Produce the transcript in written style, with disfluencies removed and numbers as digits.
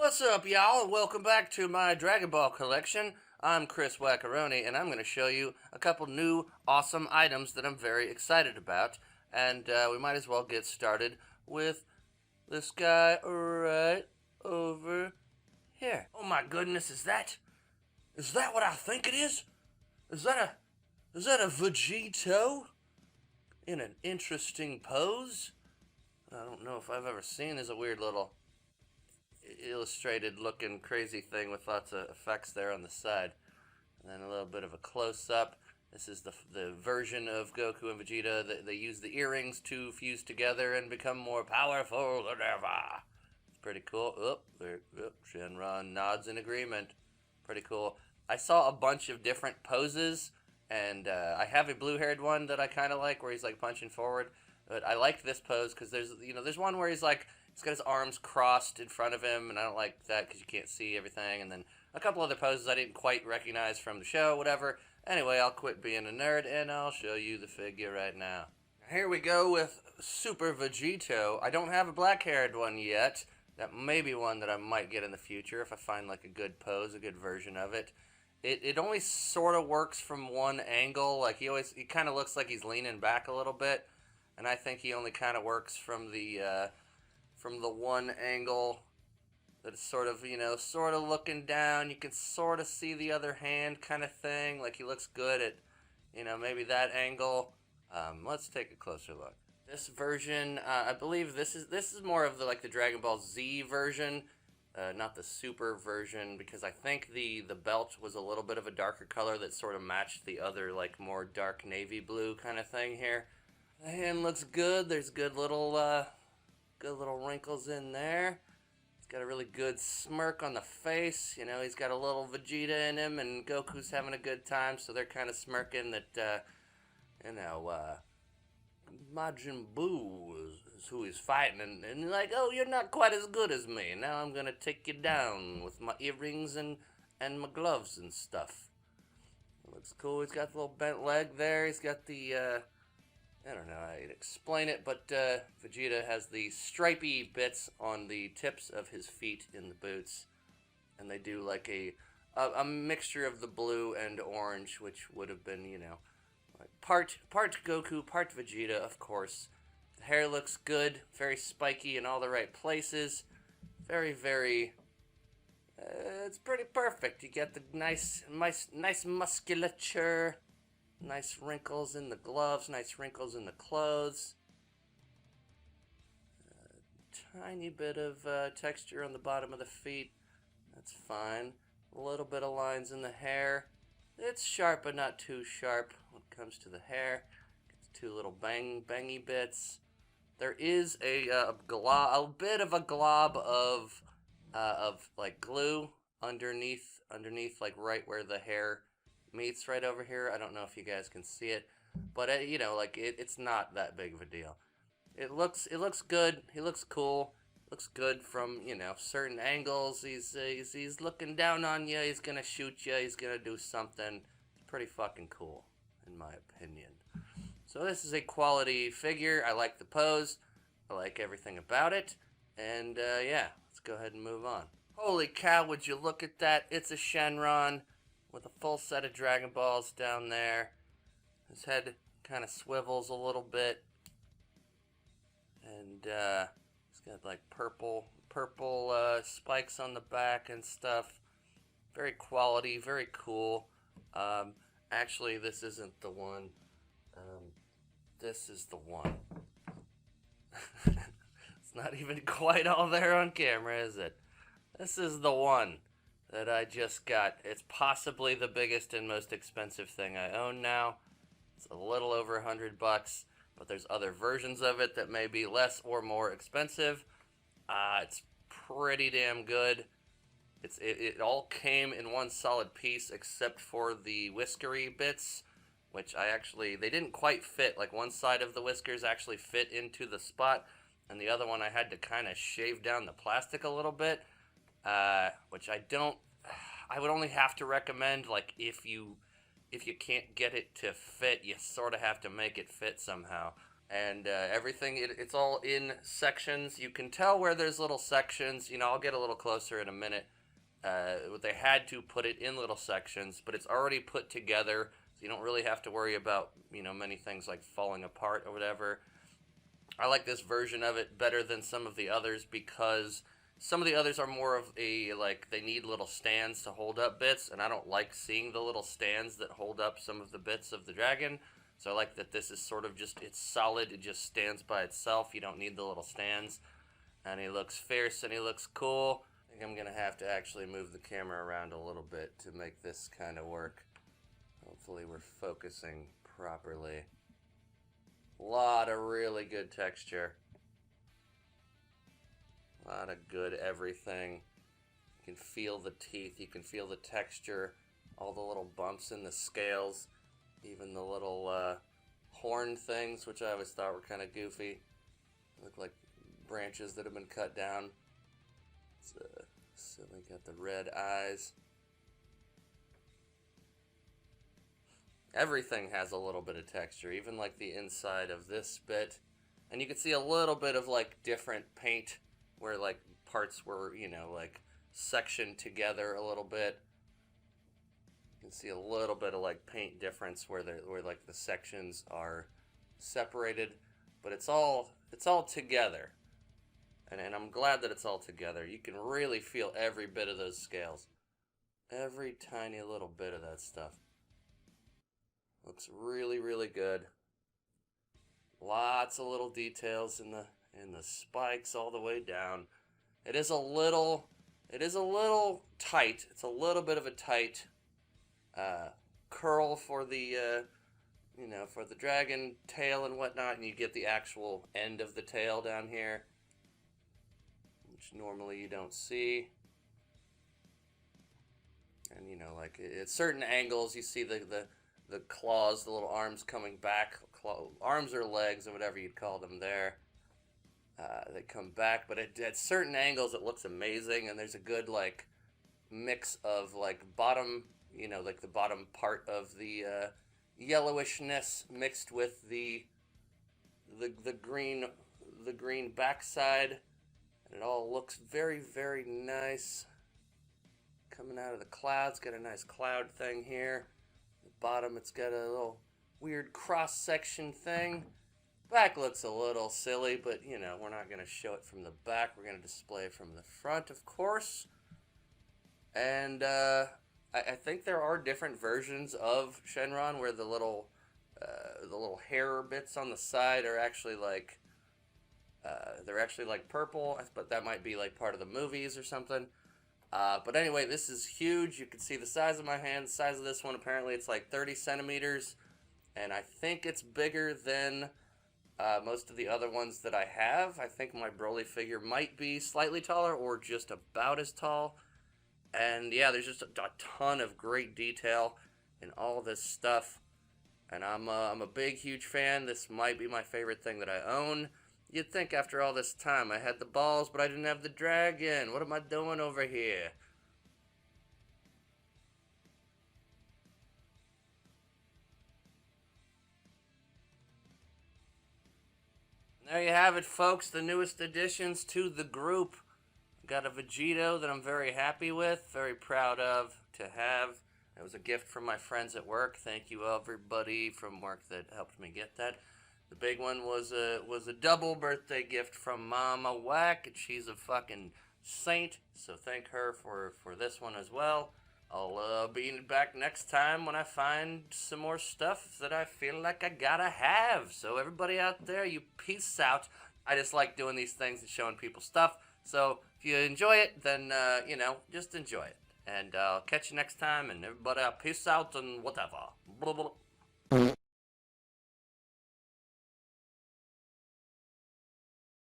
What's up, y'all, and welcome back to my Dragon Ball collection. I'm Chris Wackaroni, and I'm going to show you a couple new awesome items that I'm very excited about. And we might as well get started with this guy right over here. Oh my goodness, is that what I think it is? Is that a Vegito in an interesting pose? I don't know if I've ever seen. There's a weird little illustrated looking crazy thing with lots of effects there on the side, and then a little bit of a close-up. This is the version of Goku and Vegeta that they use the earrings to fuse together and become more powerful than ever. It's pretty cool. Shenron nods in agreement. Pretty cool. I saw a bunch of different poses, and I have a blue-haired one that I kind of like, where he's like punching forward. But I like this pose because there's one where he's got his arms crossed in front of him, and I don't like that because you can't see everything. And then a couple other poses I didn't quite recognize from the show, whatever. Anyway, I'll quit being a nerd, and I'll show you the figure right now. Here we go with Super Vegito. I don't have a black-haired one yet. That may be one that I might get in the future if I find like a good pose, a good version of it. It only sort of works from one angle. Like he kind of looks like he's leaning back a little bit, and I think he only kind of works from the one angle that is sort of looking down. You can sort of see the other hand kind of thing. Like he looks good at, maybe that angle. Let's take a closer look. This version, I believe this is more of the Dragon Ball Z version, not the Super version, because I think the belt was a little bit of a darker color that sort of matched the other more dark navy blue kind of thing here. The hand looks good. There's good little wrinkles in there. He's got a really good smirk on the face. He's got a little Vegeta in him, and Goku's having a good time, so they're kind of smirking that, Majin Buu is who he's fighting, and like, oh, you're not quite as good as me. Now I'm gonna take you down with my earrings and my gloves and stuff. It looks cool. He's got the little bent leg there. He's got the, I don't know how to explain it, but Vegeta has the stripy bits on the tips of his feet in the boots, and they do like a mixture of the blue and orange, which would have been, like part Goku, part Vegeta, of course. The hair looks good, very spiky in all the right places, very, very. It's pretty perfect. You get the nice musculature. Nice wrinkles in the gloves, nice wrinkles in the clothes. Tiny bit of texture on the bottom of the feet. That's fine. A little bit of lines in the hair. It's sharp, but not too sharp when it comes to the hair. Gets two little bangy bits. There is a bit of a glob of like glue underneath, like right where the hair meets right over here. I don't know if you guys can see it, but it's not that big of a deal. It looks good. He looks cool. Looks good from certain angles. He's looking down on you. He's gonna shoot you. He's gonna do something. It's pretty fucking cool, in my opinion. So this is a quality figure. I like the pose. I like everything about it. And yeah, let's go ahead and move on. Holy cow! Would you look at that? It's a Shenron with a full set of Dragon Balls down there. His head kind of swivels a little bit. And he's got like purple spikes on the back and stuff. Very quality, very cool. Actually, this isn't the one. This is the one. It's not even quite all there on camera, is it? This is the one that I just got. It's possibly the biggest and most expensive thing I own now. It's a little over $100, but there's other versions of it that may be less or more expensive. It's pretty damn good. It all came in one solid piece except for the whiskery bits, which they didn't quite fit. Like one side of the whiskers actually fit into the spot, and the other one I had to kind of shave down the plastic a little bit. Which I would only have to recommend, like, if you can't get it to fit, you sort of have to make it fit somehow. and everything, it's all in sections. You can tell where there's little sections. I'll get a little closer in a minute. They had to put it in little sections, but it's already put together, so you don't really have to worry about many things like falling apart or whatever. I like this version of it better than some of the others because some of the others are more of a, like, they need little stands to hold up bits, and I don't like seeing the little stands that hold up some of the bits of the dragon. So I like that this is sort of just, it's solid, it just stands by itself. You don't need the little stands. And he looks fierce and he looks cool. I think I'm going to have to actually move the camera around a little bit to make this kind of work. Hopefully we're focusing properly. A lot of really good texture. A lot of good everything. You can feel the teeth, you can feel the texture, all the little bumps in the scales, even the little horn things, which I always thought were kind of goofy. Look like branches that have been cut down. So they got the red eyes. Everything has a little bit of texture, even like the inside of this bit. And you can see a little bit of like different paint where like parts were, like sectioned together a little bit. You can see a little bit of like paint difference where like the sections are separated, but it's all together. And I'm glad that it's all together. You can really feel every bit of those scales. Every tiny little bit of that stuff. Looks really, really good. Lots of little details in the spikes all the way down. It is a little tight. It's a little bit of a tight curl for the for the dragon tail and whatnot, and you get the actual end of the tail down here, which normally you don't see. And like at certain angles, you see the claws, the little arms coming back, arms or legs or whatever you'd call them there. They come back, but at certain angles it looks amazing, and there's a good like mix of like bottom, like the bottom part of the yellowishness mixed with the green backside, and it all looks very, very nice. Coming out of the clouds, got a nice cloud thing here. Bottom, it's got a little weird cross-section thing. Back looks a little silly, but we're not going to show it from the back. We're going to display it from the front, of course. And I think there are different versions of Shenron where the little hair bits on the side are actually like they're actually like purple, but that might be like part of the movies or something. But anyway, this is huge. You can see the size of my hand, the size of this one. Apparently it's like 30 centimeters, and I think it's bigger than most of the other ones that I have. I think my Broly figure might be slightly taller or just about as tall. And yeah, there's just a ton of great detail in all this stuff, and I'm a big, huge fan. This might be my favorite thing that I own. You'd think after all this time I had the balls, but I didn't have the dragon. What am I doing over here? There you have it, folks. The newest additions to the group. Got a Vegito that I'm very happy with, very proud of to have. It was a gift from my friends at work. Thank you everybody from work that helped me get that. The big one was a double birthday gift from Mama Whack, and she's a fucking saint, so thank her for this one as well. I'll be back next time when I find some more stuff that I feel like I gotta have. So everybody out there, you peace out. I just like doing these things and showing people stuff. So if you enjoy it, then, just enjoy it. And I'll catch you next time, and everybody, peace out and whatever. Blah, blah.